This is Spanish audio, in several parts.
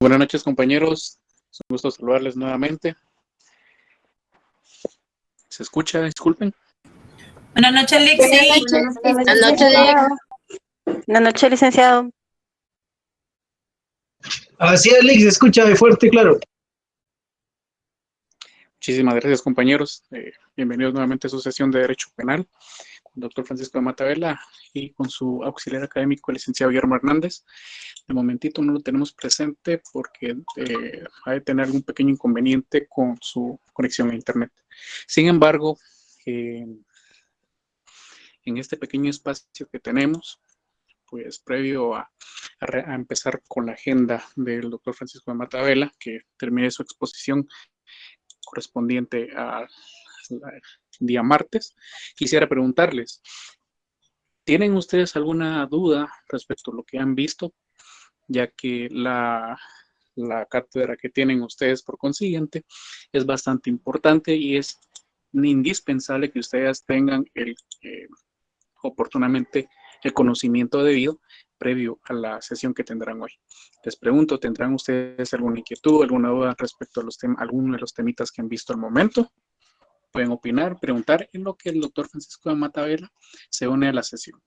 Buenas noches, compañeros. Es un gusto saludarles nuevamente. ¿Se escucha? Disculpen. Buenas noches, Lixi. Buenas noches, licenciado. Buenas noches, licenciado. Así es, Lick, se escucha de fuerte y claro. Muchísimas gracias, compañeros. Bienvenidos nuevamente a su sesión de Derecho Penal con el doctor Francisco de Mata Vela y con su auxiliar académico, el licenciado Guillermo Hernández. De momentito no lo tenemos presente porque ha de tener algún pequeño inconveniente con su conexión a Internet. Sin embargo, en este pequeño espacio que tenemos, pues previo a empezar con la agenda del doctor Francisco de Mata Vela, que termine su exposición correspondiente al día martes, quisiera preguntarles, ¿tienen ustedes alguna duda respecto a lo que han visto? Ya que la cátedra que tienen ustedes por consiguiente es bastante importante y es indispensable que ustedes tengan oportunamente el conocimiento debido previo a la sesión que tendrán hoy. Les pregunto, ¿tendrán ustedes alguna inquietud, alguna duda respecto a alguno de los temitas que han visto al momento? Pueden opinar, preguntar en lo que el doctor Francisco de Mata Vela se une a la sesión.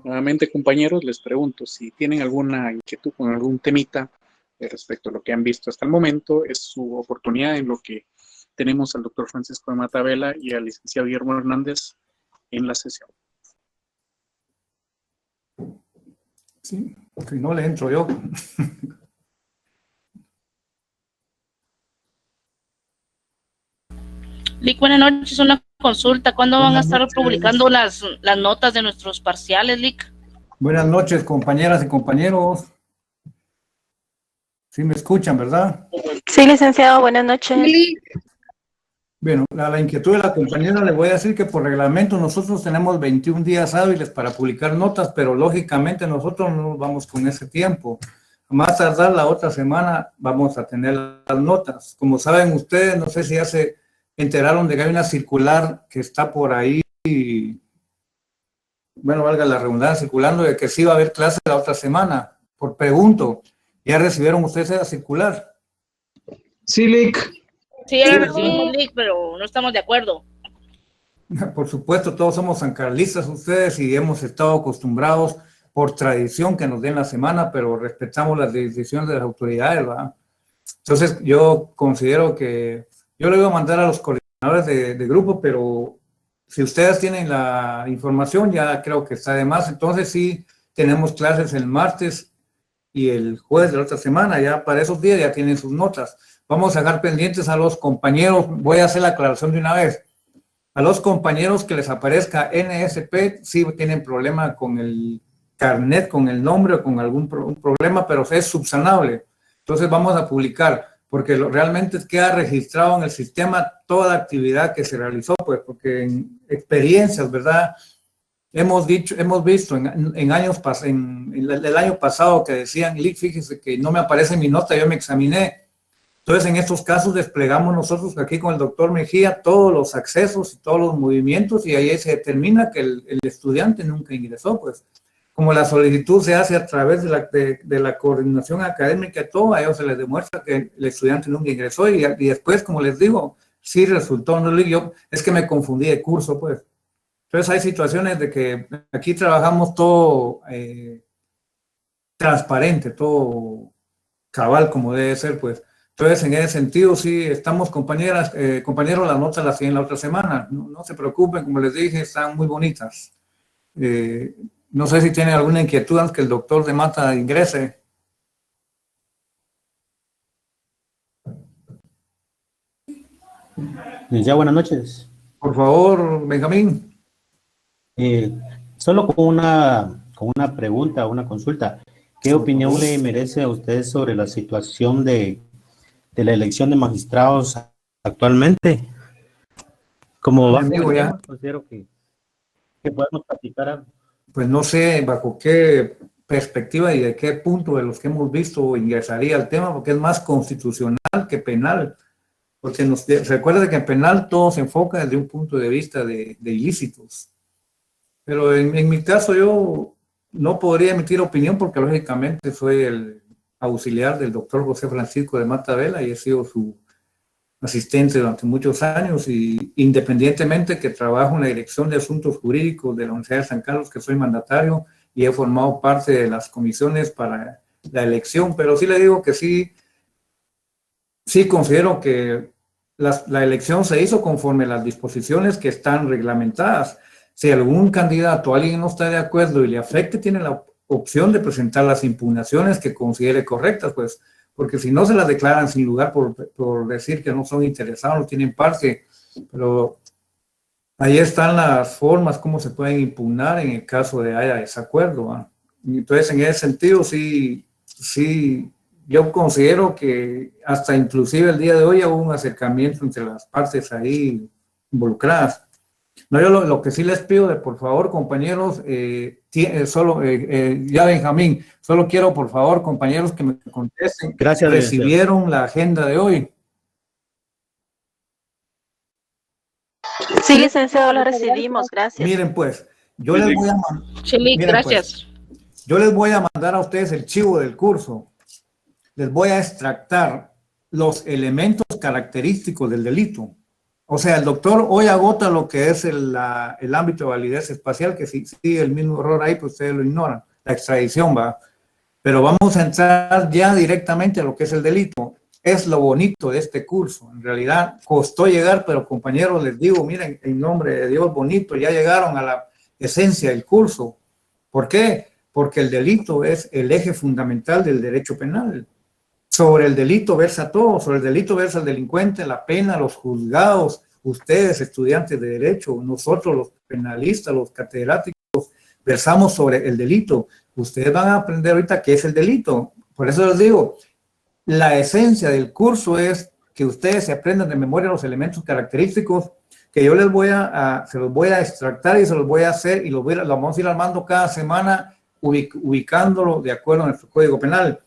Nuevamente, compañeros, les pregunto si tienen alguna inquietud con algún temita respecto a lo que han visto hasta el momento. Es su oportunidad en lo que tenemos al doctor Francisco de Mata Vela y al licenciado Guillermo Hernández en la sesión. Sí, si no le entro yo. Lick, buenas noches. Una consulta. ¿Cuándo van a estar publicando las notas de nuestros parciales, Lick? Buenas noches, compañeras y compañeros. Sí me escuchan, ¿verdad? Sí, licenciado, buenas noches. Bueno, a la inquietud de la compañera le voy a decir que por reglamento nosotros tenemos 21 días hábiles para publicar notas, pero lógicamente nosotros no nos vamos con ese tiempo. A más tardar la otra semana vamos a tener las notas. Como saben ustedes, no sé si ya se enteraron de que hay una circular que está por ahí, bueno, valga la redundancia, circulando de que sí va a haber clase la otra semana. Por pregunto, ¿ya recibieron ustedes esa circular? Sí, Lick. Sí, ya la recibimos, Lick, pero no estamos de acuerdo. Por supuesto, todos somos sancarlistas ustedes y hemos estado acostumbrados por tradición que nos den la semana, pero respetamos las decisiones de las autoridades, ¿verdad? Entonces, yo considero que yo le voy a mandar a los coordinadores de grupo, pero si ustedes tienen la información, ya creo que está de más. Entonces, sí, tenemos clases el martes y el jueves de la otra semana, ya para esos días ya tienen sus notas. Vamos a dejar pendientes a los compañeros, voy a hacer la aclaración de una vez. A los compañeros que les aparezca NSP, sí tienen problema con el carnet, con el nombre o con algún problema, pero es subsanable. Entonces vamos a publicar, porque realmente queda registrado en el sistema toda la actividad que se realizó, pues porque en experiencias, ¿verdad? Hemos visto en años en el año pasado que decían, Lick, fíjese que no me aparece mi nota, yo me examiné. Entonces, en estos casos desplegamos nosotros aquí con el doctor Mejía todos los accesos y todos los movimientos y ahí se determina que el estudiante nunca ingresó, pues. Como la solicitud se hace a través de la coordinación académica y todo, a ellos se les demuestra que el estudiante nunca ingresó y después, como les digo, sí resultó, no yo, es que me confundí de curso, pues. Entonces, hay situaciones de que aquí trabajamos todo transparente, todo cabal como debe ser, pues. Entonces, en ese sentido, sí, estamos compañeros, las notas las tienen la otra semana. No se preocupen, como les dije, están muy bonitas. No sé si tienen alguna inquietud antes que el doctor de Mata ingrese. Ya, buenas noches. Por favor, Benjamín. Solo con una pregunta, una consulta. ¿Qué opinión le merece a usted sobre la situación de la elección de magistrados actualmente? Como va, Amigo, ya. considero que podemos platicar algo. Pues no sé bajo qué perspectiva y de qué punto de los que hemos visto ingresaría el tema, porque es más constitucional que penal. Porque recuerda que en penal todo se enfoca desde un punto de vista de ilícitos. Pero en mi caso yo no podría emitir opinión porque lógicamente soy el auxiliar del doctor José Francisco de Mata Vela y he sido su asistente durante muchos años, y independientemente que trabajo en la Dirección de Asuntos Jurídicos de la Universidad de San Carlos, que soy mandatario y he formado parte de las comisiones para la elección, pero sí le digo que sí considero que la elección se hizo conforme a las disposiciones que están reglamentadas. Si algún candidato, alguien no está de acuerdo y le afecte, tiene la opción de presentar las impugnaciones que considere correctas, pues, porque si no se las declaran sin lugar por decir que no son interesados, no tienen parte, pero ahí están las formas como se pueden impugnar en el caso de haya desacuerdo, ¿va? Entonces, en ese sentido, sí, yo considero que hasta inclusive el día de hoy hubo un acercamiento entre las partes ahí involucradas. No, yo lo que sí les pido de por favor, compañeros, ya Benjamín, solo quiero por favor, compañeros, que me contesten. Gracias. ¿Recibieron la agenda de hoy? Sí, licenciado, la recibimos, gracias. Miren pues, yo les voy a mandar. Sí, gracias. Pues, yo les voy a mandar a ustedes el chivo del curso. Les voy a extractar los elementos característicos del delito. O sea, el doctor hoy agota lo que es el ámbito de validez espacial, que si sigue el mismo error ahí, pues ustedes lo ignoran, la extradición, va. Pero vamos a entrar ya directamente a lo que es el delito. Es lo bonito de este curso. En realidad costó llegar, pero compañeros, les digo, miren, en nombre de Dios, bonito, ya llegaron a la esencia del curso. ¿Por qué? Porque el delito es el eje fundamental del derecho penal. Sobre el delito versa todo, sobre el delito versa el delincuente, la pena, los juzgados, ustedes, estudiantes de derecho, nosotros los penalistas, los catedráticos, versamos sobre el delito. Ustedes van a aprender ahorita qué es el delito. Por eso les digo, la esencia del curso es que ustedes se aprendan de memoria los elementos característicos que yo les se los voy a extractar y se los voy a hacer y lo vamos a ir armando cada semana, ubicándolo de acuerdo a nuestro Código Penal.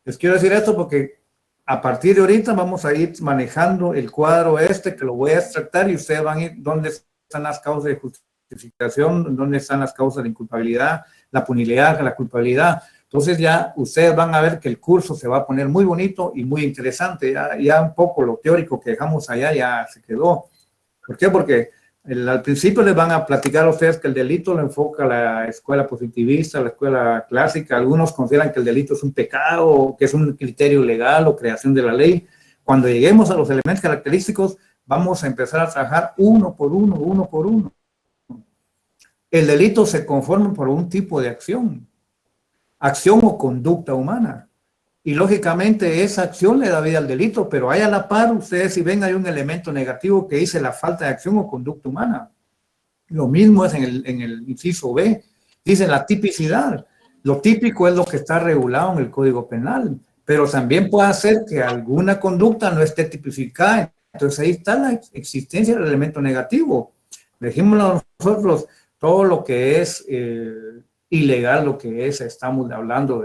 Les quiero decir esto porque a partir de ahorita vamos a ir manejando el cuadro que lo voy a extractar y ustedes van a ir dónde están las causas de justificación, dónde están las causas de inculpabilidad, la punibilidad, la culpabilidad. Entonces ya ustedes van a ver que el curso se va a poner muy bonito y muy interesante. Ya un poco lo teórico que dejamos allá ya se quedó. ¿Por qué? Porque al principio les van a platicar a ustedes que el delito lo enfoca la escuela positivista, la escuela clásica. Algunos consideran que el delito es un pecado, que es un criterio legal o creación de la ley. Cuando lleguemos a los elementos característicos, vamos a empezar a trabajar uno por uno. El delito se conforma por un tipo de acción o conducta humana. Y lógicamente esa acción le da vida al delito, pero hay a la par, ustedes si ven hay un elemento negativo que dice la falta de acción o conducta humana. Lo mismo es en el inciso B, dice la tipicidad. Lo típico es lo que está regulado en el Código Penal, pero también puede ser que alguna conducta no esté tipificada. Entonces ahí está la existencia del elemento negativo. Dejémoslo nosotros, todo lo que es ilegal, lo que es, estamos hablando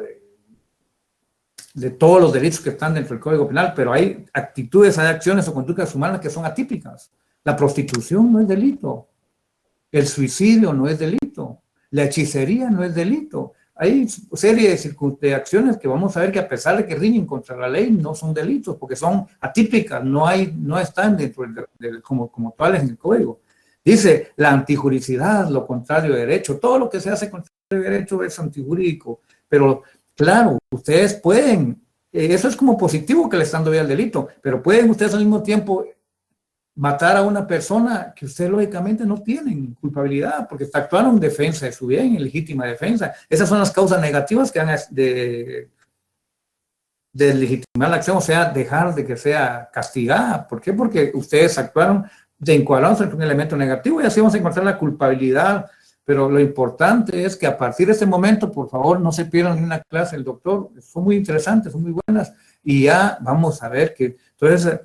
de todos los delitos que están dentro del Código Penal, pero hay actitudes, hay acciones o conductas humanas que son atípicas. La prostitución no es delito, el suicidio no es delito, la hechicería no es delito. Hay serie de acciones que vamos a ver que a pesar de que riñen contra la ley, no son delitos, porque son atípicas, no están dentro como tales en el Código. Dice la antijuricidad, lo contrario de derecho, todo lo que se hace contrario de derecho es antijurídico, pero claro, ustedes pueden, eso es como positivo que le están dando al delito, pero pueden ustedes al mismo tiempo matar a una persona que ustedes lógicamente no tienen culpabilidad, porque actuaron en defensa de su bien, en legítima defensa. Esas son las causas negativas que han de legitimar la acción, o sea, dejar de que sea castigada. ¿Por qué? Porque ustedes actuaron encuadramos entre un elemento negativo y así vamos a encontrar la culpabilidad. Pero lo importante es que a partir de este momento, por favor, no se pierdan ni una clase del doctor. Son muy interesantes, son muy buenas. Y ya vamos a ver que, entonces,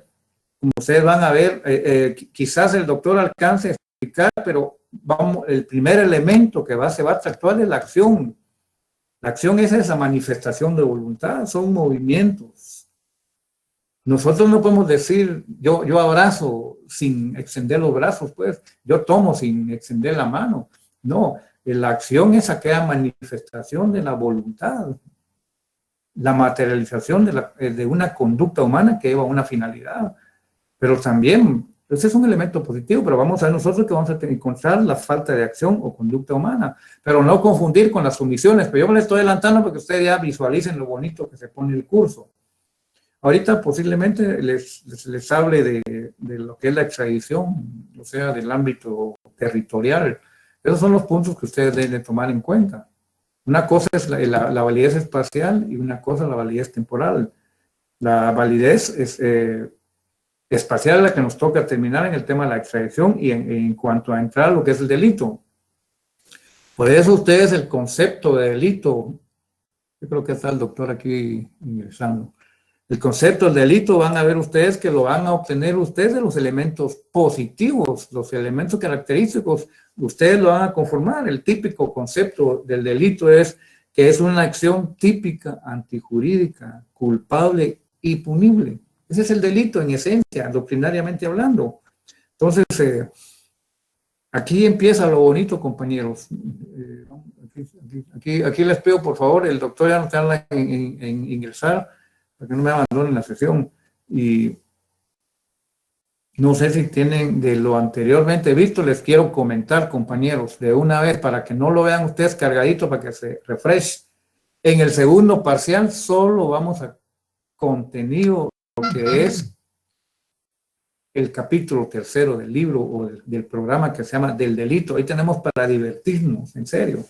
como ustedes van a ver, quizás el doctor alcance a explicar, pero el primer elemento que se va a actuar es la acción. La acción es esa manifestación de voluntad, son movimientos. Nosotros no podemos decir, yo abrazo sin extender los brazos, pues, yo tomo sin extender la mano. No, la acción es aquella manifestación de la voluntad, la materialización de una conducta humana que lleva a una finalidad. Pero también, ese es un elemento positivo, pero vamos a ver nosotros que vamos a encontrar la falta de acción o conducta humana, pero no confundir con las omisiones. Pero yo me le estoy adelantando porque ustedes ya visualicen lo bonito que se pone el curso. Ahorita posiblemente les hable de lo que es la extradición, o sea, del ámbito territorial. Esos son los puntos que ustedes deben tomar en cuenta. Una cosa es la validez espacial y una cosa es la validez temporal. La validez espacial es la que nos toca terminar en el tema de la extradición y en cuanto a entrar a lo que es el delito. Por eso ustedes el concepto de delito, yo creo que está el doctor aquí ingresando. El concepto del delito van a ver ustedes que lo van a obtener ustedes de los elementos positivos, los elementos característicos, ustedes lo van a conformar. El típico concepto del delito es que es una acción típica, antijurídica, culpable y punible. Ese es el delito en esencia, doctrinariamente hablando. Entonces, aquí empieza lo bonito, compañeros. Aquí les pido, por favor, el doctor ya no tarda en ingresar, para que no me abandonen la sesión. Y no sé si tienen de lo anteriormente visto, les quiero comentar, compañeros, de una vez, para que no lo vean ustedes cargadito, para que se refresh. En el segundo parcial solo vamos a contenido, lo que es el capítulo 3 del libro o del programa que se llama Del Delito. Ahí tenemos para divertirnos, en serio.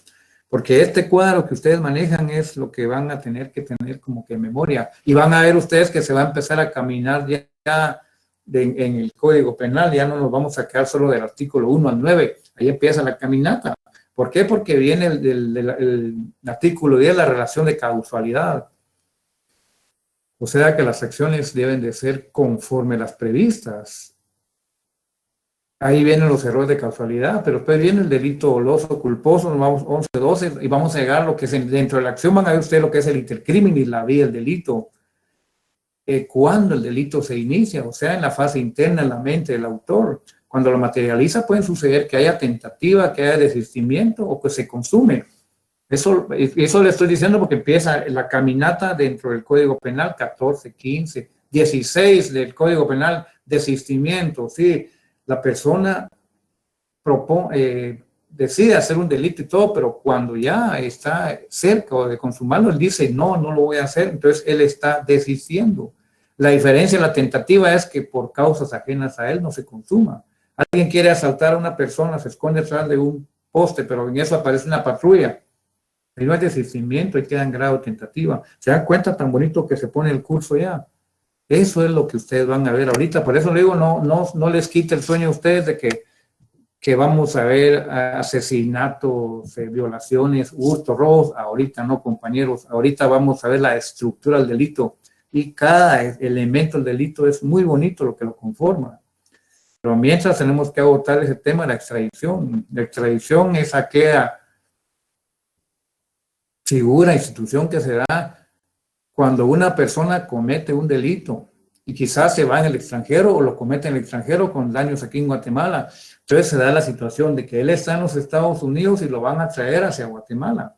Porque este cuadro que ustedes manejan es lo que van a tener que tener como que en memoria. Y van a ver ustedes que se va a empezar a caminar ya en el Código Penal. Ya no nos vamos a quedar solo del artículo 1 al 9. Ahí empieza la caminata. ¿Por qué? Porque viene el artículo 10, la relación de causalidad. O sea que las acciones deben de ser conforme las previstas. Ahí vienen los errores de causalidad, pero después viene el delito doloso, culposo, nos vamos 11, 12, y vamos a llegar a lo que es dentro de la acción, van a ver ustedes lo que es el intercrimen, la vía del delito. Cuando el delito se inicia, o sea, en la fase interna, en la mente del autor. Cuando lo materializa, pueden suceder que haya tentativa, que haya desistimiento o que se consume. Eso le estoy diciendo porque empieza la caminata dentro del Código Penal, 14, 15, 16 del Código Penal, desistimiento, sí. La persona decide hacer un delito y todo, pero cuando ya está cerca de consumarlo, él dice, no lo voy a hacer, entonces él está desistiendo. La diferencia en la tentativa es que por causas ajenas a él no se consuma. Alguien quiere asaltar a una persona, se esconde detrás de un poste, pero en eso aparece una patrulla. Ahí no hay desistimiento, ahí queda en grado de tentativa. ¿Se dan cuenta tan bonito que se pone el curso ya? Eso es lo que ustedes van a ver ahorita. Por eso le digo, no les quite el sueño a ustedes de que vamos a ver asesinatos, violaciones, hurtos, robos. Ahorita no, compañeros. Ahorita vamos a ver la estructura del delito. Y cada elemento del delito es muy bonito lo que lo conforma. Pero mientras tenemos que agotar ese tema de la extradición. La extradición es aquella figura, institución que se da cuando una persona comete un delito y quizás se va en el extranjero o lo comete en el extranjero con daños aquí en Guatemala. Entonces se da la situación de que él está en los Estados Unidos y lo van a traer hacia Guatemala.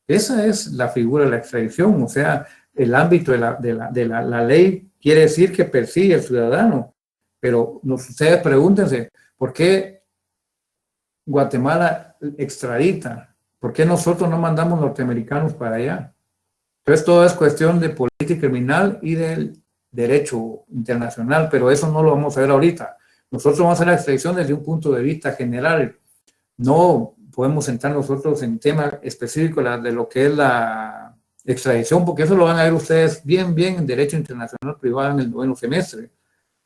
Esa es la figura de la extradición, o sea, el ámbito de la ley quiere decir que persigue al ciudadano, pero ustedes pregúntense, ¿por qué Guatemala extradita? ¿Por qué nosotros no mandamos norteamericanos para allá? Entonces todo es cuestión de política criminal y del derecho internacional, pero eso no lo vamos a ver ahorita. Nosotros vamos a hacer la extradición desde un punto de vista general. No podemos entrar nosotros en tema específico de lo que es la extradición, porque eso lo van a ver ustedes bien en derecho internacional privado en el 9º semestre.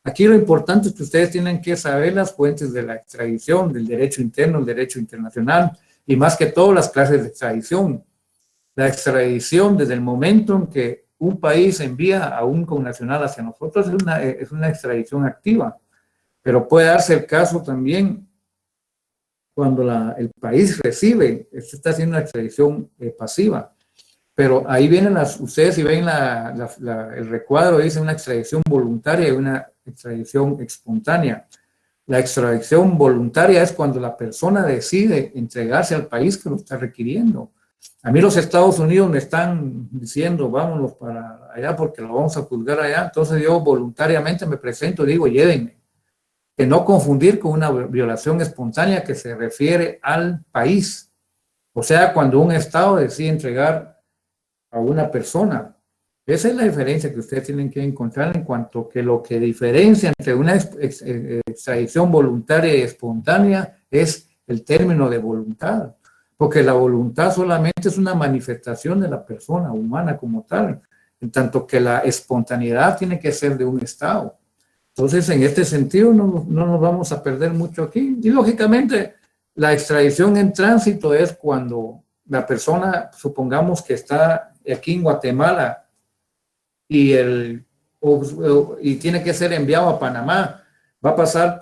Aquí lo importante es que ustedes tienen que saber las fuentes de la extradición, del derecho interno, el derecho internacional, y más que todo las clases de extradición. La extradición, desde el momento en que un país envía a un connacional hacia nosotros, es una extradición activa, pero puede darse el caso también cuando el país recibe, se está haciendo una extradición pasiva. Pero ahí vienen ustedes si ven el recuadro, dice una extradición voluntaria y una extradición espontánea. La extradición voluntaria es cuando la persona decide entregarse al país que lo está requiriendo. A mí los Estados Unidos me están diciendo, vámonos para allá porque lo vamos a juzgar allá. Entonces yo voluntariamente me presento y digo, llévenme. Que no confundir con una violación espontánea que se refiere al país. O sea, cuando un Estado decide entregar a una persona. Esa es la diferencia que ustedes tienen que encontrar en cuanto que lo que diferencia entre una extradición voluntaria y espontánea es el término de voluntad, porque la voluntad solamente es una manifestación de la persona humana como tal, en tanto que la espontaneidad tiene que ser de un Estado. Entonces, en este sentido, no nos vamos a perder mucho aquí. Y lógicamente, la extradición en tránsito es cuando la persona, supongamos que está aquí en Guatemala y tiene que ser enviado a Panamá, va a pasar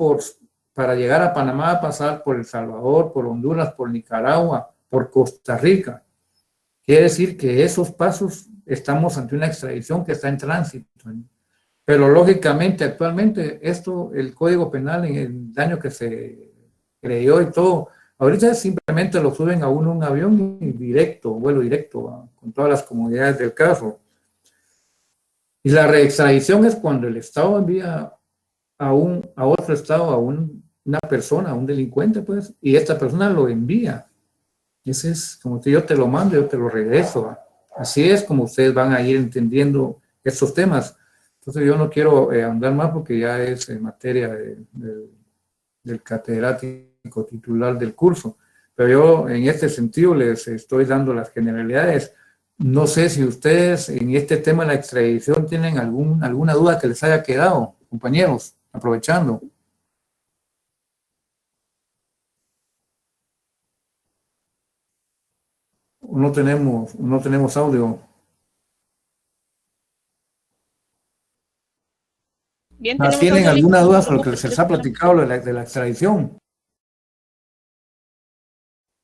para llegar a Panamá, va a pasar por El Salvador, por Honduras, por Nicaragua, por Costa Rica. Quiere decir que esos pasos estamos ante una extradición que está en tránsito. Pero lógicamente, actualmente, el Código Penal, en el año que se creó y todo, ahorita simplemente lo suben a uno un avión y vuelo directo, con todas las comodidades del caso. Y la reextradición es cuando el Estado envía a otro Estado, a una persona, a un delincuente, pues, y esta persona lo envía. Ese es como que yo te lo mando, yo te lo regreso. Así es como ustedes van a ir entendiendo estos temas. Entonces yo no quiero ahondar más porque ya es en materia del catedrático titular del curso. Pero yo en este sentido les estoy dando las generalidades. No sé si ustedes en este tema de la extradición tienen alguna duda que les haya quedado, compañeros, aprovechando. No tenemos audio. Bien, ¿Tienen alguna duda sobre lo que les ha platicado de la extradición?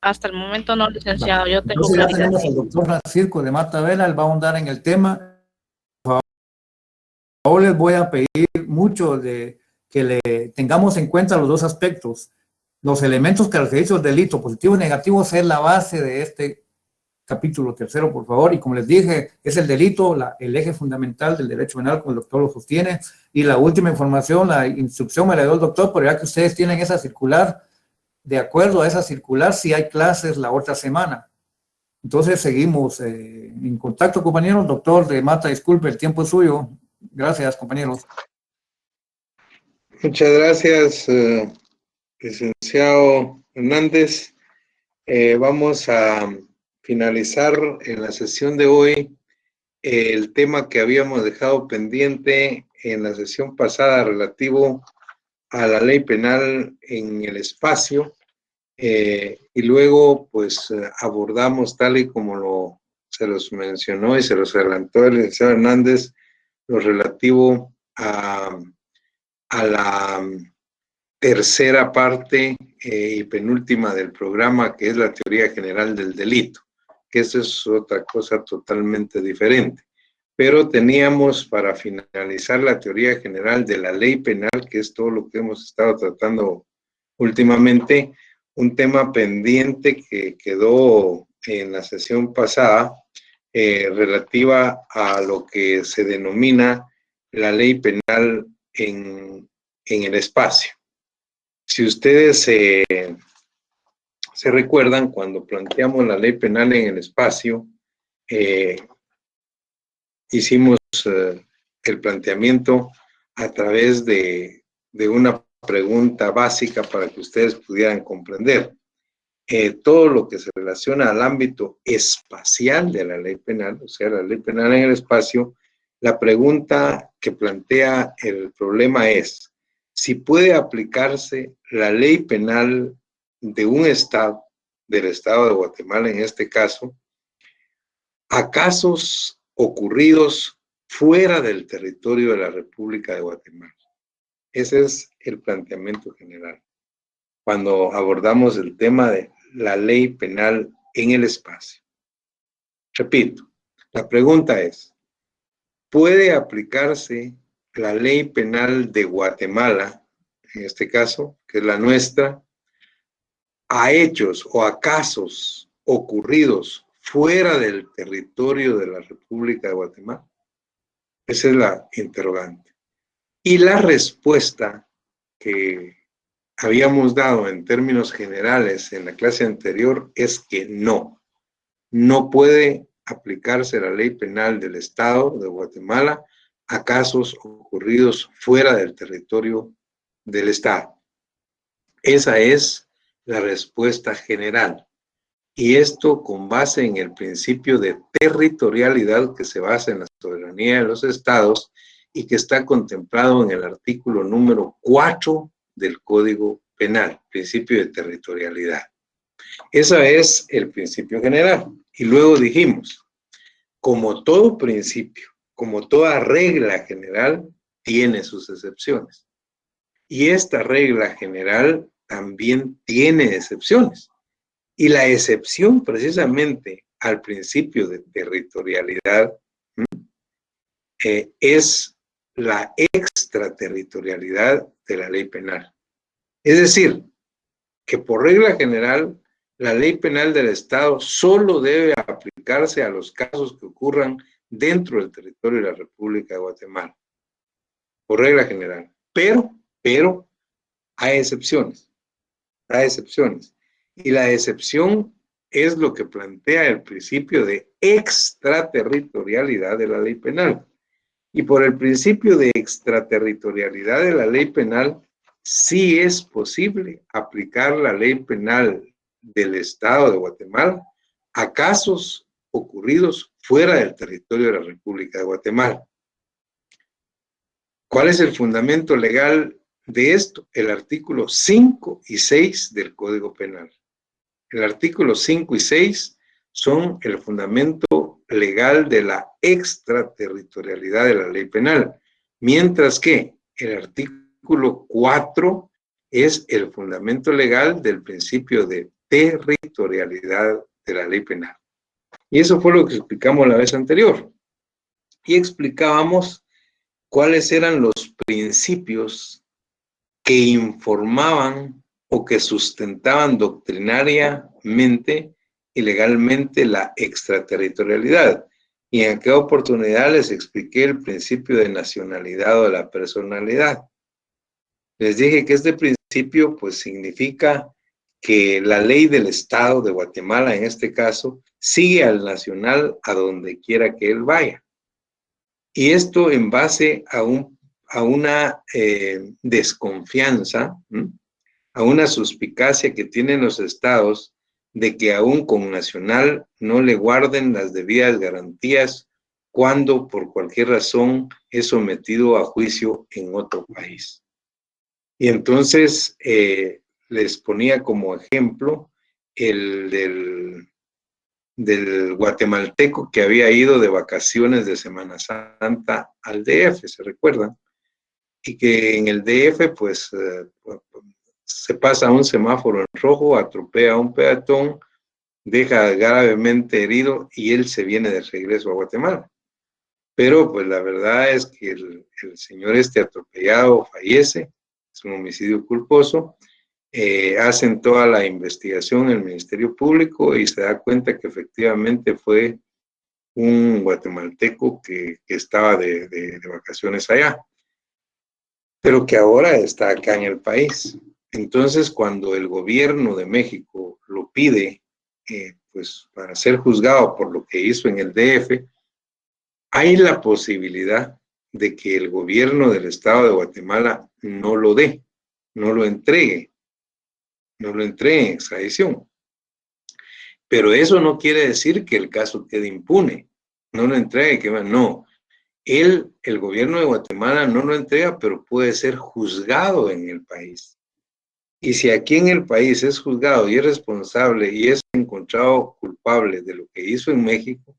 Hasta el momento no, licenciado. Yo tengo Entonces ya claridad. tenemos al doctor Francisco de Mata Vela, él va a ahondar en el tema. Por favor, les voy a pedir mucho de que le tengamos en cuenta los dos aspectos. Los elementos característicos del delito, positivos y negativos, es la base de este capítulo tercero, por favor. Y como les dije, es el delito, el eje fundamental del derecho penal, como el doctor lo sostiene. Y la última información, la instrucción me la dio el doctor, pero ya que ustedes tienen esa circular, de acuerdo a esa circular, si hay clases la otra semana. Entonces seguimos en contacto, compañeros. Doctor de Mata, disculpe, el tiempo es suyo. Gracias, compañeros. Muchas gracias, licenciado Hernández. Vamos a finalizar en la sesión de hoy el tema que habíamos dejado pendiente en la sesión pasada relativo a la ley penal en el espacio. Y luego pues abordamos, tal y como se los mencionó y se los adelantó el licenciado Hernández, lo relativo a la tercera parte y penúltima del programa, que es la teoría general del delito, que eso es otra cosa totalmente diferente. Pero teníamos para finalizar la teoría general de la ley penal, que es todo lo que hemos estado tratando últimamente, un tema pendiente que quedó en la sesión pasada relativa a lo que se denomina la ley penal en el espacio. Si ustedes se recuerdan, cuando planteamos la ley penal en el espacio, hicimos el planteamiento a través de una pregunta básica para que ustedes pudieran comprender. Todo lo que se relaciona al ámbito espacial de la ley penal, o sea, la ley penal en el espacio, La pregunta que plantea el problema es si puede aplicarse la ley penal de un estado, del estado de Guatemala en este caso, a casos ocurridos fuera del territorio de la República de Guatemala. Ese es el planteamiento general cuando abordamos el tema de la ley penal en el espacio. Repito, la pregunta es, ¿puede aplicarse la ley penal de Guatemala, en este caso, que es la nuestra, a hechos o a casos ocurridos fuera del territorio de la República de Guatemala? Esa es la interrogante. Y la respuesta que habíamos dado en términos generales en la clase anterior es que no. No puede aplicarse la ley penal del Estado de Guatemala a casos ocurridos fuera del territorio del Estado. Esa es la respuesta general. Y esto con base en el principio de territorialidad que se basa en la soberanía de los estados y que está contemplado en el artículo número 4 del Código Penal, principio de territorialidad. Ese es el principio general. Y luego dijimos, como todo principio, como toda regla general, tiene sus excepciones. Y esta regla general también tiene excepciones. Y la excepción precisamente al principio de territorialidad es la extraterritorialidad de la ley penal. Es decir, que por regla general, la ley penal del Estado solo debe aplicarse a los casos que ocurran dentro del territorio de la República de Guatemala. Por regla general. Pero hay excepciones. Hay excepciones. Y la excepción es lo que plantea el principio de extraterritorialidad de la ley penal. Y por el principio de extraterritorialidad de la ley penal, sí es posible aplicar la ley penal del Estado de Guatemala a casos ocurridos fuera del territorio de la República de Guatemala. ¿Cuál es el fundamento legal de esto? El artículo 5 y 6 del Código Penal. El artículo 5 y 6 son el fundamento legal de la extraterritorialidad de la ley penal, mientras que el artículo 4 es el fundamento legal del principio de territorialidad de la ley penal. Y eso fue lo que explicamos la vez anterior. Y explicábamos cuáles eran los principios que informaban o que sustentaban doctrinariamente y legalmente la extraterritorialidad. Y en aquella oportunidad les expliqué el principio de nacionalidad o de la personalidad. Les dije que este principio pues significa que la ley del Estado de Guatemala, en este caso, sigue al nacional a donde quiera que él vaya. Y esto en base a una desconfianza, a una suspicacia que tienen los estados de que aún con nacional no le guarden las debidas garantías cuando por cualquier razón es sometido a juicio en otro país. Y entonces les ponía como ejemplo el del guatemalteco que había ido de vacaciones de Semana Santa al DF, ¿se recuerdan? Y que en el DF pues se pasa un semáforo en rojo, atropella a un peatón, deja gravemente herido y él se viene de regreso a Guatemala. Pero pues la verdad es que el señor atropellado fallece, es un homicidio culposo. Hacen toda la investigación en el Ministerio Público y se da cuenta que efectivamente fue un guatemalteco que estaba de vacaciones allá, pero que ahora está acá en el país. Entonces, cuando el gobierno de México lo pide, pues para ser juzgado por lo que hizo en el DF, hay la posibilidad de que el gobierno del Estado de Guatemala no lo dé, no lo entregue en extradición. Pero eso no quiere decir que el caso quede impune, no lo entregue, no. el gobierno de Guatemala no lo entrega, pero puede ser juzgado en el país. Y si aquí en el país es juzgado y es responsable y es encontrado culpable de lo que hizo en México,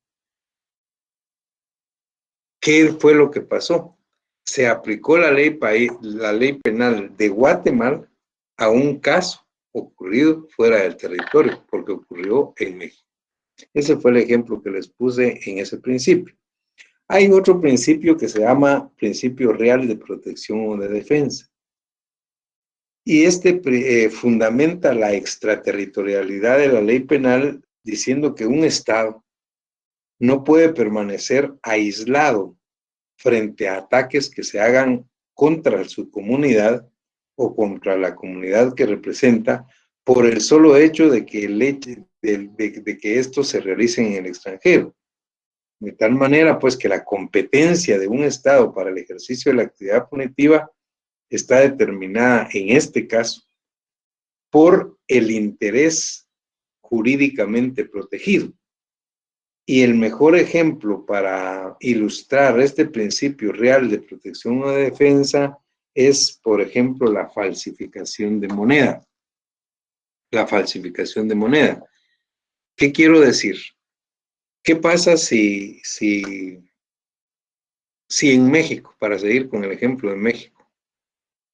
¿qué fue lo que pasó? Se aplicó la ley penal de Guatemala a un caso ocurrido fuera del territorio, porque ocurrió en México. Ese fue el ejemplo que les puse en ese principio. Hay otro principio que se llama principio real de protección o de defensa. Y este fundamenta la extraterritorialidad de la ley penal diciendo que un Estado no puede permanecer aislado frente a ataques que se hagan contra su comunidad o contra la comunidad que representa por el solo hecho de que, de que estos se realicen en el extranjero. De tal manera, pues, que la competencia de un Estado para el ejercicio de la actividad punitiva está determinada, en este caso, por el interés jurídicamente protegido. Y el mejor ejemplo para ilustrar este principio real de protección o de defensa es, por ejemplo, la falsificación de moneda. La falsificación de moneda. ¿Qué quiero decir? ¿Qué pasa si en México, para seguir con el ejemplo de México,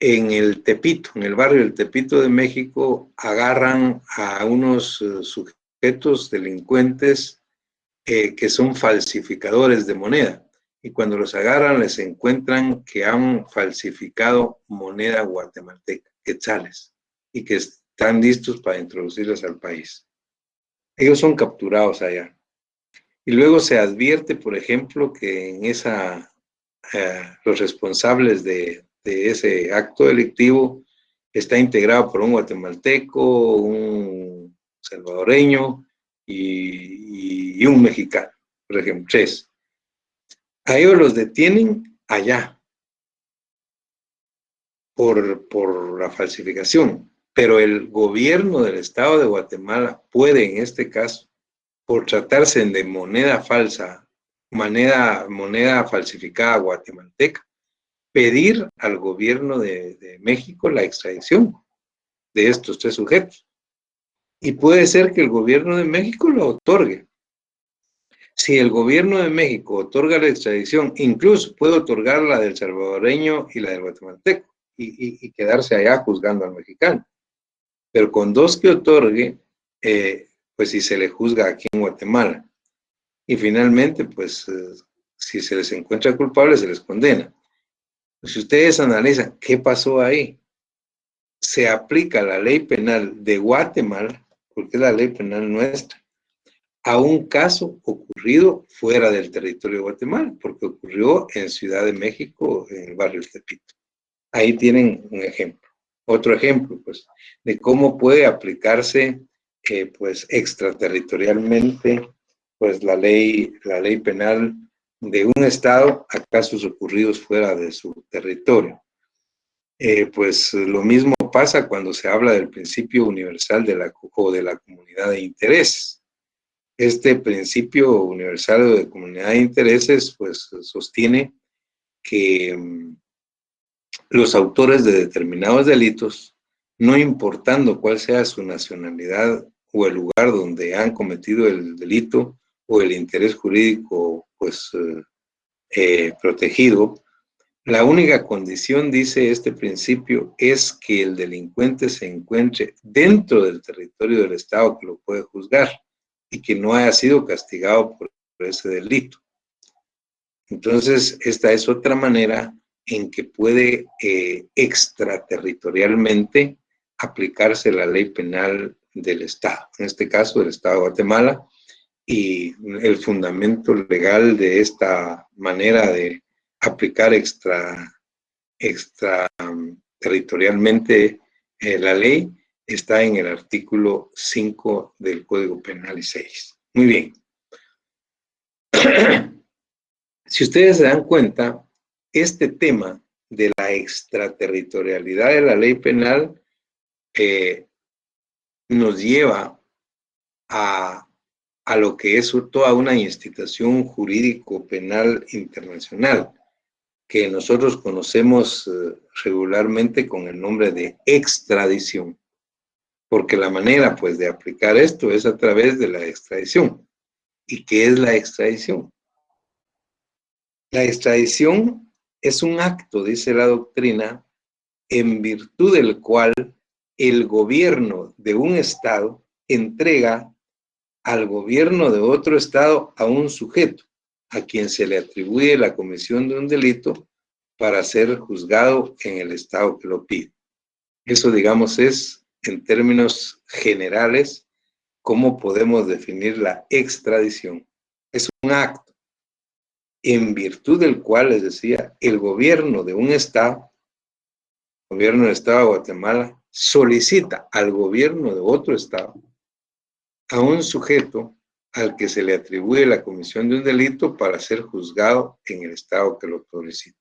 en el Tepito, en el barrio del Tepito de México, agarran a unos sujetos delincuentes que son falsificadores de moneda? Y cuando los agarran, les encuentran que han falsificado moneda guatemalteca, quetzales, y que están listos para introducirlas al país. Ellos son capturados allá. Y luego se advierte, por ejemplo, que en los responsables de ese acto delictivo está integrado por un guatemalteco, un salvadoreño y un mexicano, por ejemplo, 3. A ellos los detienen allá por la falsificación, pero el gobierno del Estado de Guatemala puede, en este caso, por tratarse de moneda falsa, moneda falsificada guatemalteca, pedir al gobierno de México la extradición de estos 3 sujetos. Y puede ser que el gobierno de México lo otorgue. Si el gobierno de México otorga la extradición, incluso puede otorgar la del salvadoreño y la del guatemalteco y quedarse allá juzgando al mexicano. Pero con 2 que otorgue, pues si se le juzga aquí en Guatemala. Y finalmente, pues si se les encuentra culpables, se les condena. Si ustedes analizan qué pasó ahí, se aplica la ley penal de Guatemala, porque es la ley penal nuestra, a un caso ocurrido fuera del territorio de Guatemala, porque ocurrió en Ciudad de México, en el barrio del Tepito. Ahí tienen un ejemplo. Otro ejemplo, pues, de cómo puede aplicarse, pues, extraterritorialmente, pues, la ley penal de un Estado a casos ocurridos fuera de su territorio. Pues, lo mismo pasa cuando se habla del principio universal de la comunidad de intereses. Este principio universal de comunidad de intereses, pues, sostiene que los autores de determinados delitos, no importando cuál sea su nacionalidad o el lugar donde han cometido el delito o el interés jurídico, pues, protegido, la única condición, dice este principio, es que el delincuente se encuentre dentro del territorio del Estado que lo puede juzgar y que no haya sido castigado por ese delito. Entonces, esta es otra manera en que puede extraterritorialmente aplicarse la ley penal del Estado, en este caso del Estado de Guatemala, y el fundamento legal de esta manera de aplicar extraterritorialmente la ley está en el artículo 5 del Código Penal y 6. Muy bien. Si ustedes se dan cuenta, este tema de la extraterritorialidad de la ley penal nos lleva a a lo que es toda una institución jurídico-penal internacional, que nosotros conocemos regularmente con el nombre de extradición, porque la manera pues de aplicar esto es a través de la extradición. ¿Y qué es la extradición? La extradición es un acto, dice la doctrina, en virtud del cual el gobierno de un estado entrega al gobierno de otro estado a un sujeto, a quien se le atribuye la comisión de un delito para ser juzgado en el estado que lo pide. Eso, digamos, es, en términos generales, cómo podemos definir la extradición. Es un acto en virtud del cual, les decía, el gobierno de un estado, el gobierno del estado de Guatemala, solicita al gobierno de otro estado a un sujeto al que se le atribuye la comisión de un delito para ser juzgado en el estado que lo solicita.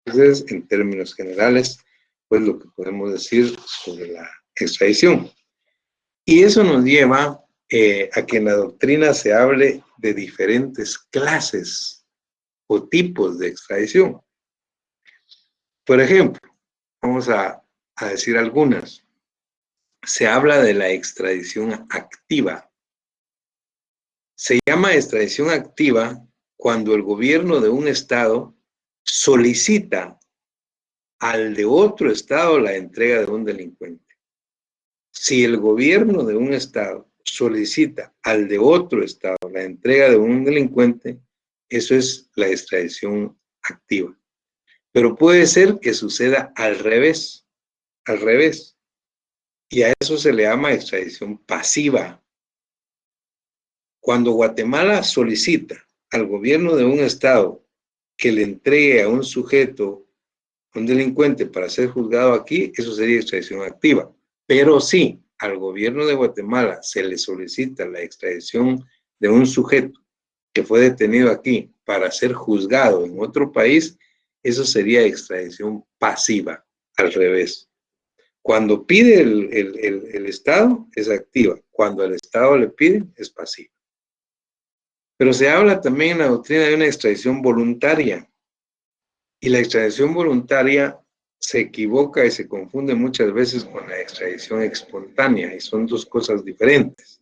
Entonces, en términos generales, pues lo que podemos decir sobre la extradición. Y eso nos lleva a que en la doctrina se hable de diferentes clases o tipos de extradición. Por ejemplo, vamos a decir algunas. Se habla de la extradición activa. Se llama extradición activa cuando el gobierno de un estado solicita al de otro estado la entrega de un delincuente. Si el gobierno de un estado solicita al de otro estado la entrega de un delincuente, eso es la extradición activa. Pero puede ser que suceda al revés. Y a eso se le llama extradición pasiva. Cuando Guatemala solicita al gobierno de un estado que le entregue a un sujeto, un delincuente, para ser juzgado aquí, eso sería extradición activa. Pero si al gobierno de Guatemala se le solicita la extradición de un sujeto que fue detenido aquí para ser juzgado en otro país, eso sería extradición pasiva, al revés. Cuando pide el Estado, es activa. Cuando el Estado le pide, es pasiva. Pero se habla también en la doctrina de una extradición voluntaria. Y la extradición voluntaria se equivoca y se confunde muchas veces con la extradición espontánea, y son dos cosas diferentes.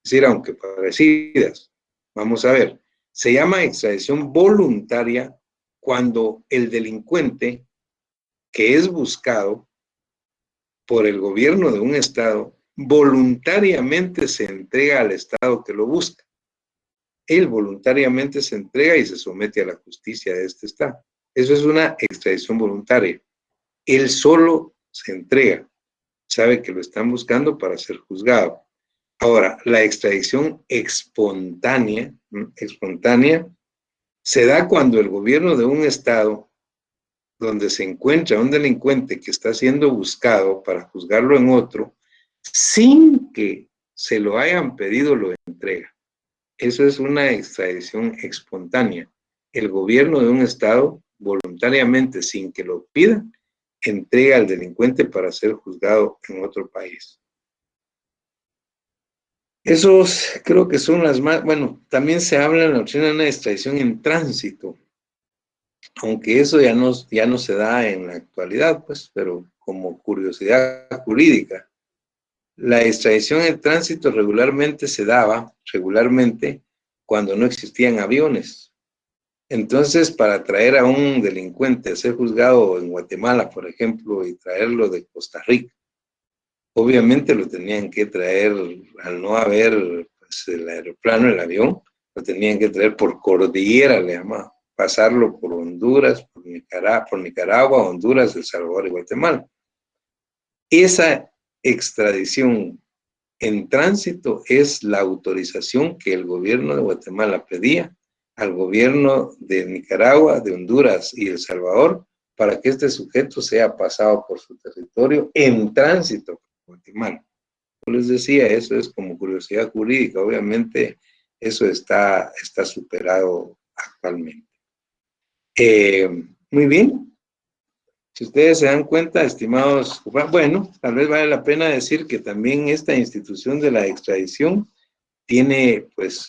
Es decir, aunque parecidas. Vamos a ver. Se llama extradición voluntaria cuando el delincuente que es buscado por el gobierno de un estado voluntariamente se entrega al estado que lo busca. Él voluntariamente se entrega y se somete a la justicia de este estado. Eso es una extradición voluntaria. Él solo se entrega, sabe que lo están buscando para ser juzgado. Ahora, la extradición espontánea se da cuando el gobierno de un estado donde se encuentra un delincuente que está siendo buscado para juzgarlo en otro, sin que se lo hayan pedido, lo entrega. Eso es una extradición espontánea. El gobierno de un estado, voluntariamente, sin que lo pida, entrega al delincuente para ser juzgado en otro país. Esos creo que son las más, bueno, también se habla en la doctrina de una extradición en tránsito, aunque eso ya no se da en la actualidad, pues, pero como curiosidad jurídica. La extradición en tránsito regularmente se daba, cuando no existían aviones. Entonces, para traer a un delincuente a ser juzgado en Guatemala, por ejemplo, y traerlo de Costa Rica, obviamente lo tenían que traer, al no haber pues, el aeroplano, el avión, lo tenían que traer por cordillera, le llamaba, pasarlo por Honduras, por Nicaragua, Honduras, El Salvador y Guatemala. Esa extradición en tránsito es la autorización que el gobierno de Guatemala pedía al gobierno de Nicaragua, de Honduras y El Salvador para que este sujeto sea pasado por su territorio en tránsito por Guatemala. Yo les decía, eso es como curiosidad jurídica, obviamente eso está superado actualmente. Muy bien. Si ustedes se dan cuenta, estimados, bueno, tal vez vale la pena decir que también esta institución de la extradición tiene pues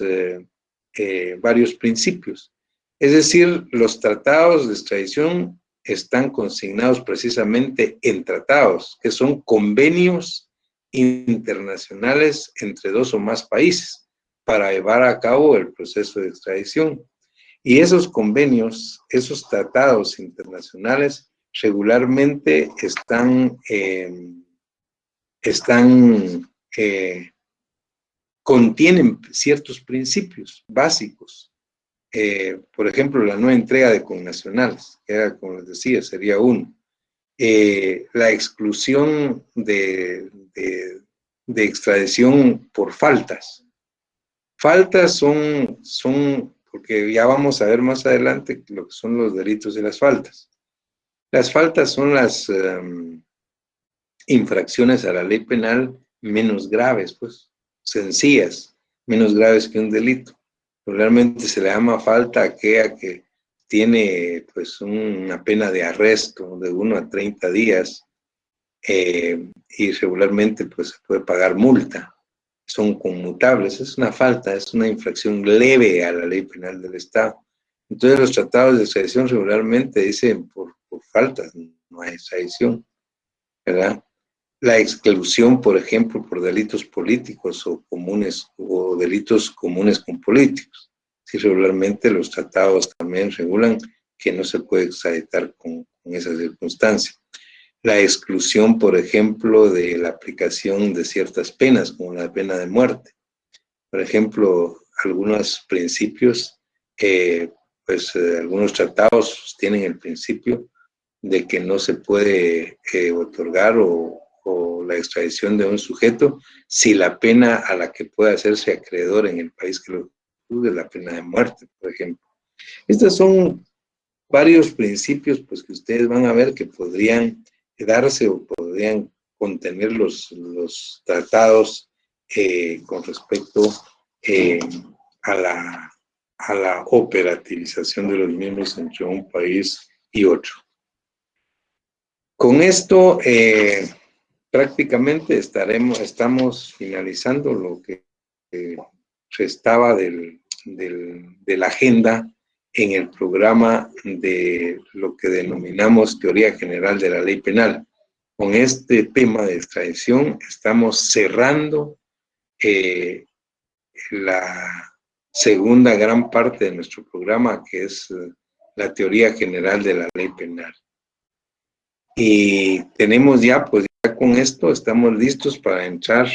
varios principios. Es decir, los tratados de extradición están consignados precisamente en tratados, que son convenios internacionales entre dos o más países para llevar a cabo el proceso de extradición. Y esos convenios, esos tratados internacionales regularmente contienen ciertos principios básicos. Por ejemplo, la no entrega de connacionales, que era, como les decía, sería uno. La exclusión de extradición por faltas. Faltas son, porque ya vamos a ver más adelante lo que son los delitos y las faltas. Las faltas son las infracciones a la ley penal menos graves, pues, sencillas, menos graves que un delito. Regularmente se le llama falta a aquella que tiene pues una pena de arresto de 1 a 30 días y regularmente pues se puede pagar multa. Son conmutables, es una falta, es una infracción leve a la ley penal del Estado. Entonces los tratados de extradición regularmente dicen por faltas, no hay extradición, ¿verdad? La exclusión, por ejemplo, por delitos políticos o comunes, o delitos comunes con políticos. Sí, regularmente los tratados también regulan que no se puede extraditar con esa circunstancia. La exclusión, por ejemplo, de la aplicación de ciertas penas, como la pena de muerte. Por ejemplo, algunos principios, algunos tratados tienen el principio de que no se puede otorgar o la extradición de un sujeto si la pena a la que puede hacerse acreedor en el país que lo juzgue es la pena de muerte, por ejemplo. Estos son varios principios pues, que ustedes van a ver que podrían darse o podrían contener los tratados con respecto a la operativización de los mismos entre un país y otro. Con esto prácticamente estamos finalizando lo que restaba de la agenda en el programa de lo que denominamos Teoría General de la Ley Penal. Con este tema de extradición estamos cerrando la segunda gran parte de nuestro programa, que es la Teoría General de la Ley Penal. Y tenemos ya, pues ya con esto estamos listos para entrar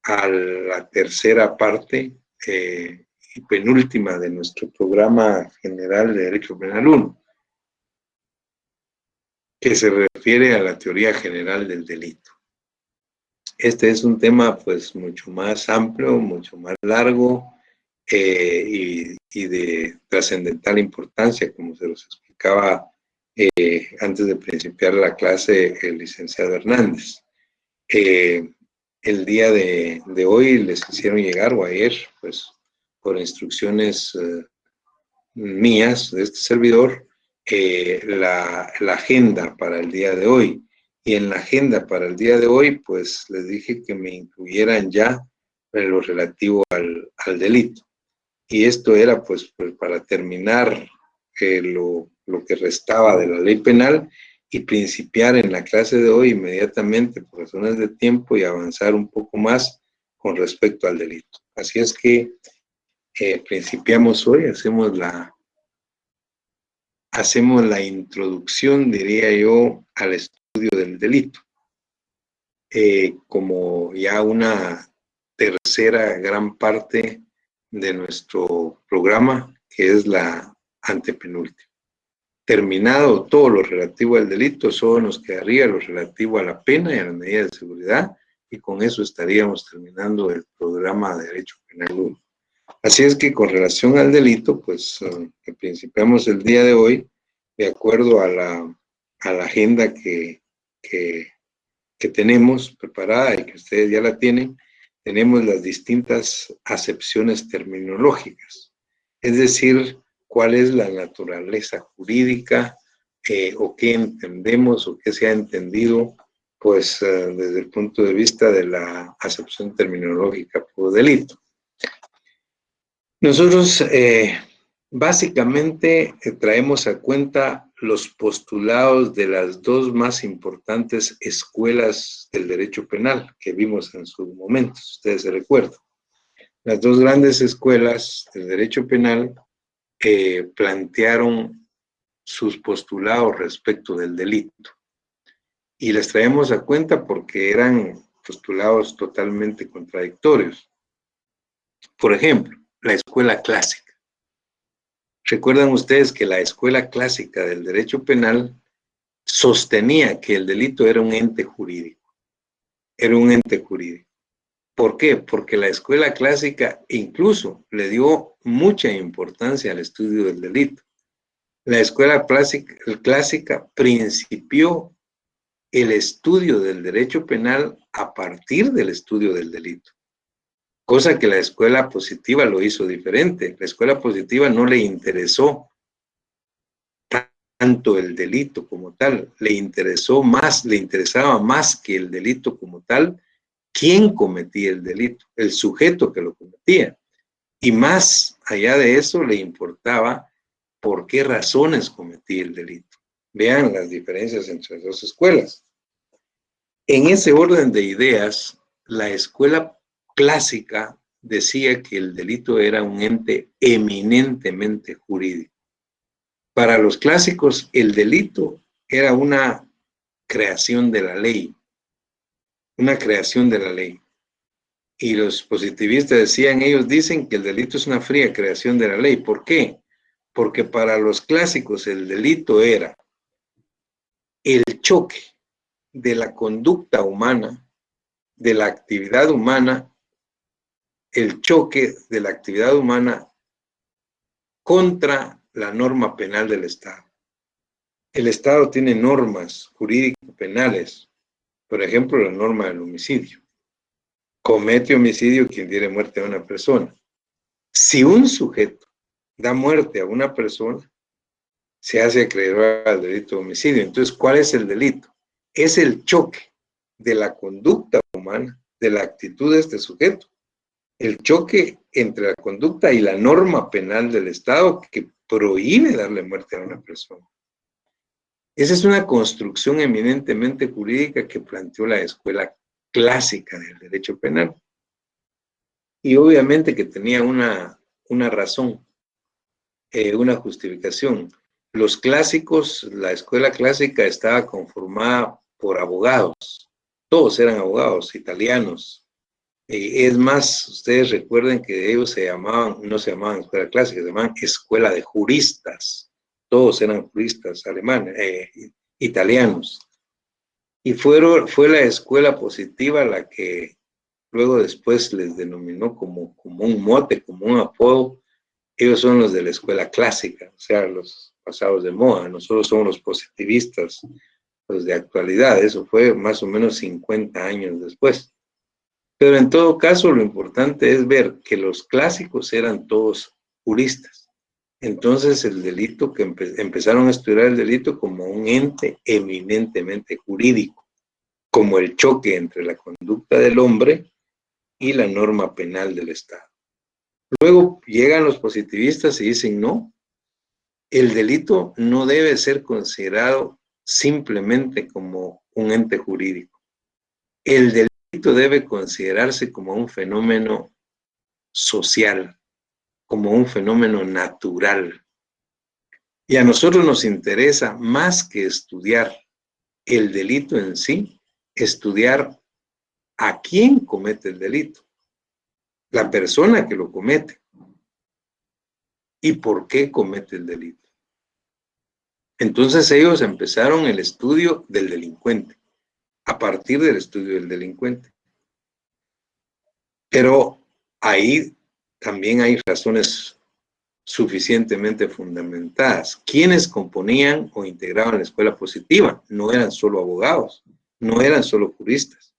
a la tercera parte y penúltima de nuestro programa general de Derecho Penal 1, que se refiere a la teoría general del delito. Este es un tema pues mucho más amplio, mucho más largo y de trascendental importancia, como se los explicaba antes de principiar la clase el licenciado Hernández. El día de hoy les hicieron llegar, o ayer, pues por instrucciones mías de este servidor, la agenda para el día de hoy. Y en la agenda para el día de hoy, pues les dije que me incluyeran ya en lo relativo al delito. Y esto era pues para terminar lo que restaba de la ley penal y principiar en la clase de hoy inmediatamente por razones de tiempo y avanzar un poco más con respecto al delito. Así es que principiamos hoy, hacemos la introducción, diría yo, al estudio del delito, como ya una tercera gran parte de nuestro programa, que es la antepenúltima. Terminado todo lo relativo al delito, solo nos quedaría lo relativo a la pena y a las medidas de seguridad, y con eso estaríamos terminando el programa de Derecho Penal 1. Así es que con relación al delito, pues que principiamos el día de hoy, de acuerdo a la agenda que tenemos preparada y que ustedes ya la tienen, tenemos las distintas acepciones terminológicas, es decir, cuál es la naturaleza jurídica o qué entendemos o qué se ha entendido pues desde el punto de vista de la acepción terminológica por delito. Nosotros básicamente traemos a cuenta los postulados de las dos más importantes escuelas del derecho penal que vimos en su momento, si ustedes se recuerdan. Las dos grandes escuelas del derecho penal plantearon sus postulados respecto del delito. Y les traemos a cuenta porque eran postulados totalmente contradictorios. Por ejemplo, la escuela clásica. Recuerdan ustedes que la escuela clásica del derecho penal sostenía que el delito era un ente jurídico. Era un ente jurídico. ¿Por qué? Porque la escuela clásica incluso le mucha importancia al estudio del delito. La escuela clásica principió el estudio del derecho penal a partir del estudio del delito. Cosa que la escuela positiva lo hizo diferente. La escuela positiva no le interesó tanto el delito como tal, le interesaba más que el delito como tal, quién cometía el delito, el sujeto que lo cometía. Y más allá de eso le importaba por qué razones cometía el delito. Vean las diferencias entre las dos escuelas. En ese orden de ideas, la escuela clásica decía que el delito era un ente eminentemente jurídico. Para los clásicos, el delito era una creación de la ley, una creación de la ley. Y los positivistas decían, ellos dicen que el delito es una fría creación de la ley. ¿Por qué? Porque para los clásicos el delito era el choque de la conducta humana, de la actividad humana, el choque de la actividad humana contra la norma penal del Estado. El Estado tiene normas jurídico-penales, por ejemplo, la norma del homicidio. Comete homicidio quien diere muerte a una persona. Si un sujeto da muerte a una persona, se hace acreedor al delito de homicidio. Entonces, ¿cuál es el delito? Es el choque de la conducta humana, de la actitud de este sujeto. El choque entre la conducta y la norma penal del Estado que prohíbe darle muerte a una persona. Esa es una construcción eminentemente jurídica que planteó la escuela clásica del derecho penal. Y obviamente que tenía una razón, una justificación. Los clásicos, la escuela clásica estaba conformada por abogados. Todos eran abogados, italianos. Es más, ustedes recuerden que ellos no se llamaban escuela clásica, se llamaban escuela de juristas. Todos eran juristas alemanes, italianos. Y fue la escuela positiva la que luego después les denominó como un mote, como un apodo. Ellos son los de la escuela clásica, o sea, los pasados de moda. Nosotros somos los positivistas, los de actualidad. Eso fue más o menos 50 años después. Pero en todo caso, lo importante es ver que los clásicos eran todos juristas. Entonces, el delito, que empezaron a estudiar el delito como un ente eminentemente jurídico, como el choque entre la conducta del hombre y la norma penal del Estado. Luego llegan los positivistas y dicen, no, el delito no debe ser considerado simplemente como un ente jurídico. El delito debe considerarse como un fenómeno social, como un fenómeno natural. Y a nosotros nos interesa más que estudiar el delito en sí, estudiar a quién comete el delito, la persona que lo comete y por qué comete el delito. Entonces ellos empezaron el estudio del delincuente, a partir del estudio del delincuente. Pero ahí también hay razones suficientemente fundamentadas. ¿Quiénes componían o integraban la escuela positiva? No eran solo abogados, no eran solo juristas.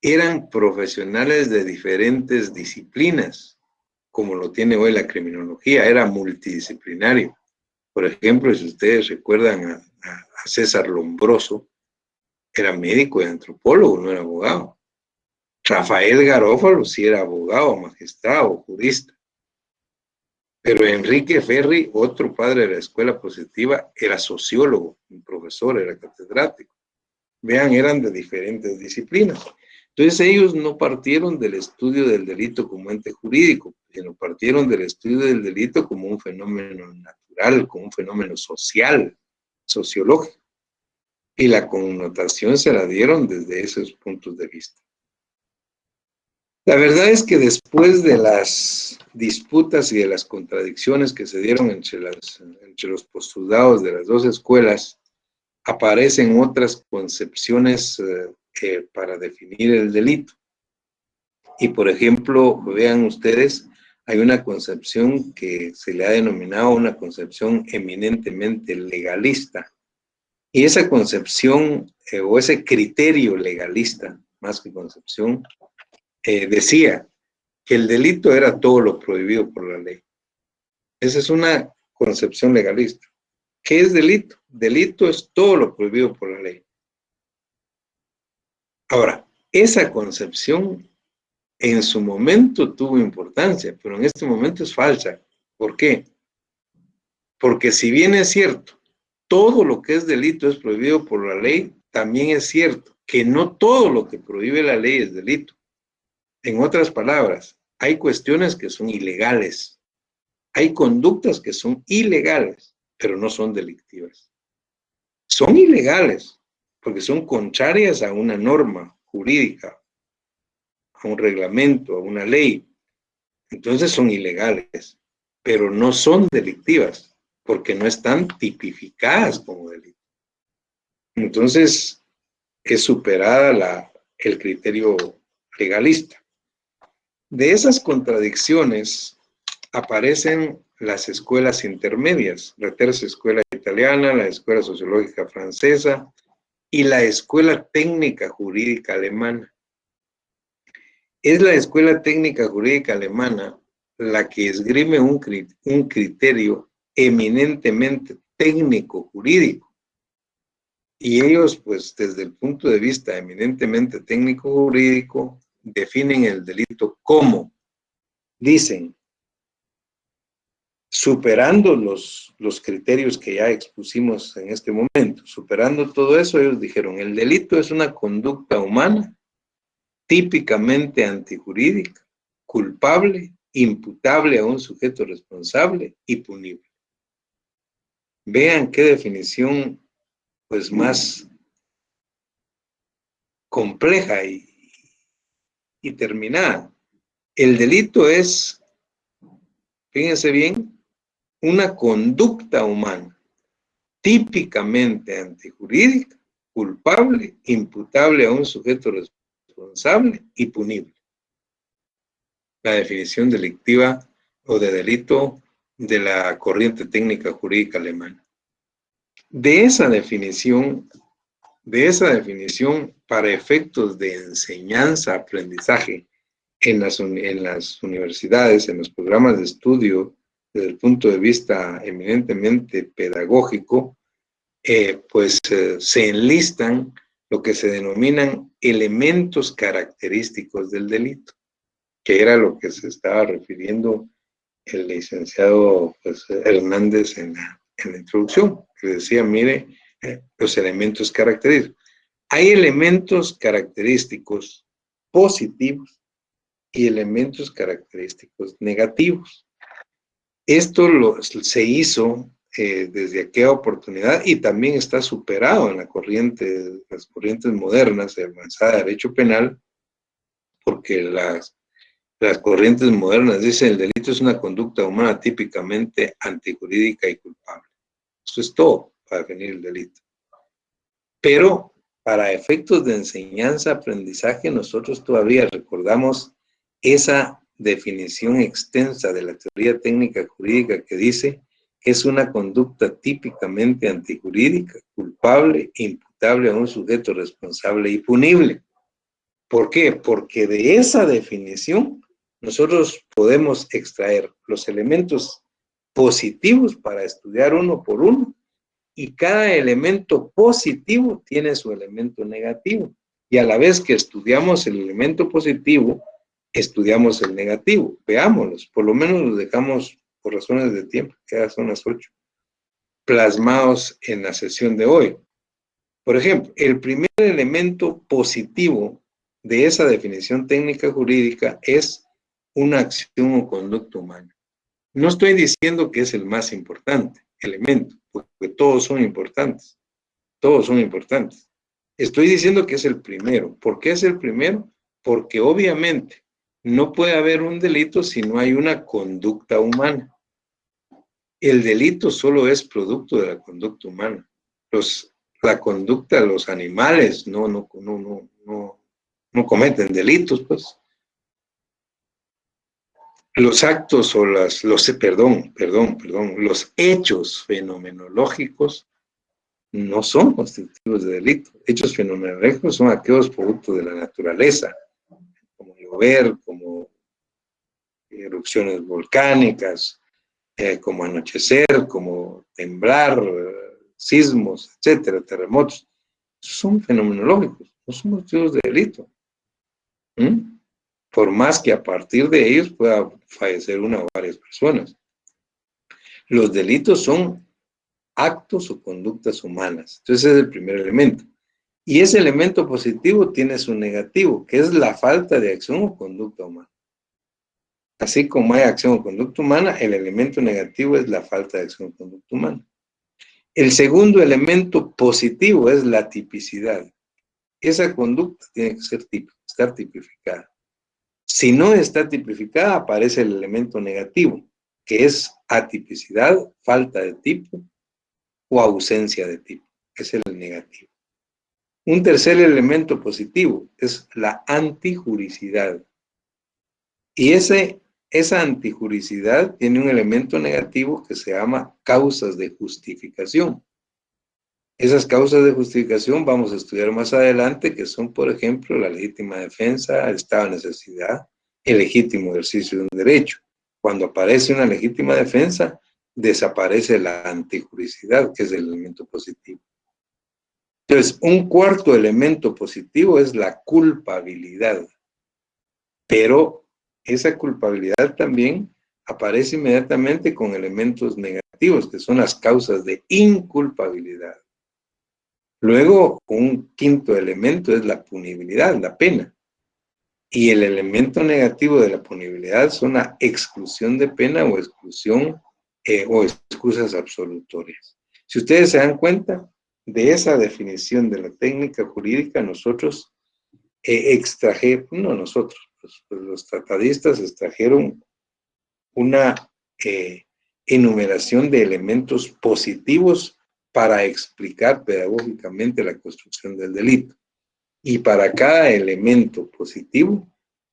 Eran profesionales de diferentes disciplinas, como lo tiene hoy la criminología, era multidisciplinario. Por ejemplo, si ustedes recuerdan a César Lombroso, era médico y antropólogo, no era abogado. Rafael Garófalo sí era abogado, magistrado, jurista. Pero Enrique Ferri, otro padre de la escuela positiva, era sociólogo, un profesor, era catedrático. Vean, eran de diferentes disciplinas. Entonces ellos no partieron del estudio del delito como ente jurídico, sino partieron del estudio del delito como un fenómeno natural, como un fenómeno social, sociológico. Y la connotación se la dieron desde esos puntos de vista. La verdad es que después de las disputas y de las contradicciones que se dieron entre los postulados de las dos escuelas, aparecen otras concepciones para definir el delito. Y por ejemplo, vean ustedes, hay una concepción que se le ha denominado una concepción eminentemente legalista. Y esa concepción o ese criterio legalista, más que concepción, decía que el delito era todo lo prohibido por la ley. Esa es una concepción legalista. ¿Qué es delito? Delito es todo lo prohibido por la ley. Ahora, esa concepción en su momento tuvo importancia, pero en este momento es falsa. ¿Por qué? Porque si bien es cierto, todo lo que es delito es prohibido por la ley, también es cierto que no todo lo que prohíbe la ley es delito. En otras palabras, hay cuestiones que son ilegales, hay conductas que son ilegales, pero no son delictivas. Son ilegales porque son contrarias a una norma jurídica, a un reglamento, a una ley. Entonces son ilegales, pero no son delictivas porque no están tipificadas como delito. Entonces es superada el criterio legalista. De esas contradicciones aparecen las escuelas intermedias, la tercera escuela italiana, la escuela sociológica francesa y la escuela técnica jurídica alemana. Es la escuela técnica jurídica alemana la que esgrime un criterio eminentemente técnico jurídico. Y ellos, pues, desde el punto de vista eminentemente técnico jurídico, definen el delito como, dicen, superando los criterios que ya expusimos en este momento, superando todo eso, ellos dijeron, el delito es una conducta humana típicamente antijurídica, culpable, imputable a un sujeto responsable y punible. Vean qué definición pues más compleja y terminada. El delito es, fíjense bien, una conducta humana típicamente antijurídica, culpable, imputable a un sujeto responsable y punible. La definición delictiva o de delito de la corriente técnica jurídica alemana. De esa definición para efectos de enseñanza, aprendizaje en las universidades, en los programas de estudio, desde el punto de vista eminentemente pedagógico, se enlistan lo que se denominan elementos característicos del delito, que era lo que se estaba refiriendo el licenciado Hernández en la introducción, que decía, mire, los elementos característicos. Hay elementos característicos positivos y elementos característicos negativos. Esto se hizo desde aquella oportunidad y también está superado en las corrientes modernas de avanzada derecho penal, porque las corrientes modernas dicen el delito es una conducta humana típicamente antijurídica y culpable. Eso es todo para definir el delito. Pero para efectos de enseñanza, aprendizaje, nosotros todavía recordamos esa definición extensa de la teoría técnica jurídica que dice que es una conducta típicamente antijurídica, culpable, imputable a un sujeto responsable y punible. ¿Por qué? Porque de esa definición nosotros podemos extraer los elementos positivos para estudiar uno por uno, y cada elemento positivo tiene su elemento negativo. Y a la vez que estudiamos el elemento positivo, estudiamos el negativo. Veámoslos, por lo menos los dejamos por razones de tiempo, que ya son las 8, plasmados en la sesión de hoy. Por ejemplo, el primer elemento positivo de esa definición técnica jurídica es una acción o conducta humana. No estoy diciendo que es el más importante elemento, porque todos son importantes. Todos son importantes. Estoy diciendo que es el primero. ¿Por qué es el primero? Porque obviamente no puede haber un delito si no hay una conducta humana. El delito solo es producto de la conducta humana. La conducta de los animales no cometen delitos, pues. Los actos o los hechos fenomenológicos no son constitutivos de delito. Hechos fenomenológicos son aquellos productos de la naturaleza, como llover, como erupciones volcánicas, como anochecer, como temblar, sismos, etcétera, terremotos. Son fenomenológicos, no son motivos de delito. Por más que a partir de ellos pueda fallecer una o varias personas. Los delitos son actos o conductas humanas. Entonces ese es el primer elemento. Y ese elemento positivo tiene su negativo, que es la falta de acción o conducta humana. Así como hay acción o conducta humana, el elemento negativo es la falta de acción o conducta humana. El segundo elemento positivo es la tipicidad. Esa conducta tiene que estar tipificada. Si no está tipificada, aparece el elemento negativo, que es atipicidad, falta de tipo o ausencia de tipo. Es el negativo. Un tercer elemento positivo es la antijuricidad. Y esa antijuricidad tiene un elemento negativo que se llama causas de justificación. Esas causas de justificación vamos a estudiar más adelante, que son, por ejemplo, la legítima defensa, el estado de necesidad, el legítimo ejercicio de un derecho. Cuando aparece una legítima defensa, desaparece la antijuricidad, que es el elemento positivo. Entonces, un cuarto elemento positivo es la culpabilidad. Pero esa culpabilidad también aparece inmediatamente con elementos negativos, que son las causas de inculpabilidad. Luego, un quinto elemento es la punibilidad, la pena. Y el elemento negativo de la punibilidad son la exclusión de pena o exclusión o excusas absolutorias. Si ustedes se dan cuenta de esa definición de la técnica jurídica, nosotros los tratadistas extrajeron una enumeración de elementos positivos para explicar pedagógicamente la construcción del delito. Y para cada elemento positivo,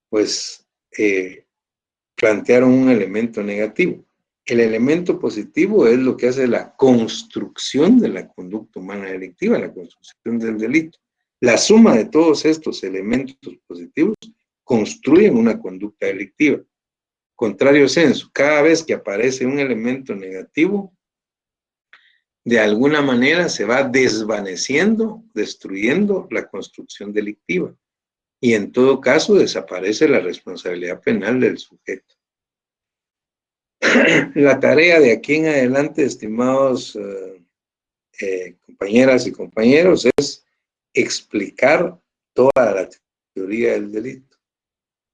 pues plantearon un elemento negativo. El elemento positivo es lo que hace la construcción de la conducta humana delictiva, la construcción del delito. La suma de todos estos elementos positivos construyen una conducta delictiva. Contrario sensu, cada vez que aparece un elemento negativo, de alguna manera se va desvaneciendo, destruyendo la construcción delictiva. Y en todo caso desaparece la responsabilidad penal del sujeto. La tarea de aquí en adelante, estimados compañeras y compañeros, es explicar toda la teoría del delito.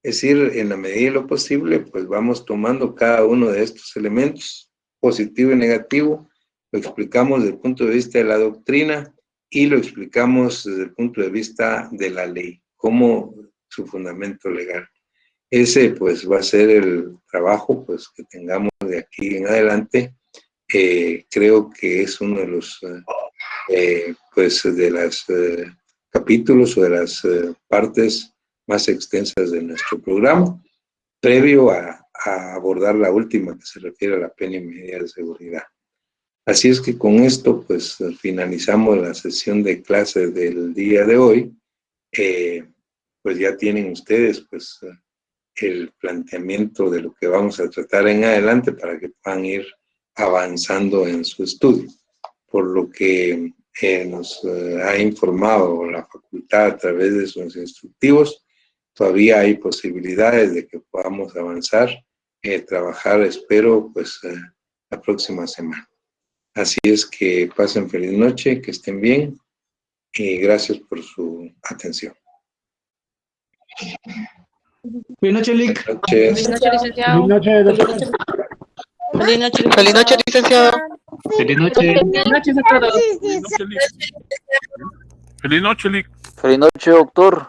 Es decir, en la medida de lo posible, pues vamos tomando cada uno de estos elementos, positivo y negativo, lo explicamos desde el punto de vista de la doctrina y lo explicamos desde el punto de vista de la ley, como su fundamento legal. Ese pues va a ser el trabajo pues que tengamos de aquí en adelante. Creo que es uno de los capítulos o de las partes más extensas de nuestro programa, previo a abordar la última que se refiere a la pena y medida de seguridad. Así es que con esto pues finalizamos la sesión de clase del día de hoy. Pues ya tienen ustedes pues el planteamiento de lo que vamos a tratar en adelante para que puedan ir avanzando en su estudio. Por lo que nos ha informado la facultad a través de sus instructivos, todavía hay posibilidades de que podamos avanzar trabajar, espero, pues la próxima semana. Así es que pasen feliz noche, que estén bien y gracias por su atención. Buenas noches, Lick. Buenas noches. Buenas noches, licenciado. Feliz noche, doctor. Feliz noche. Feliz noche, licenciado. Feliz noche. Buenas noches a todos. Feliz noche, Lick. Feliz noche, doctor.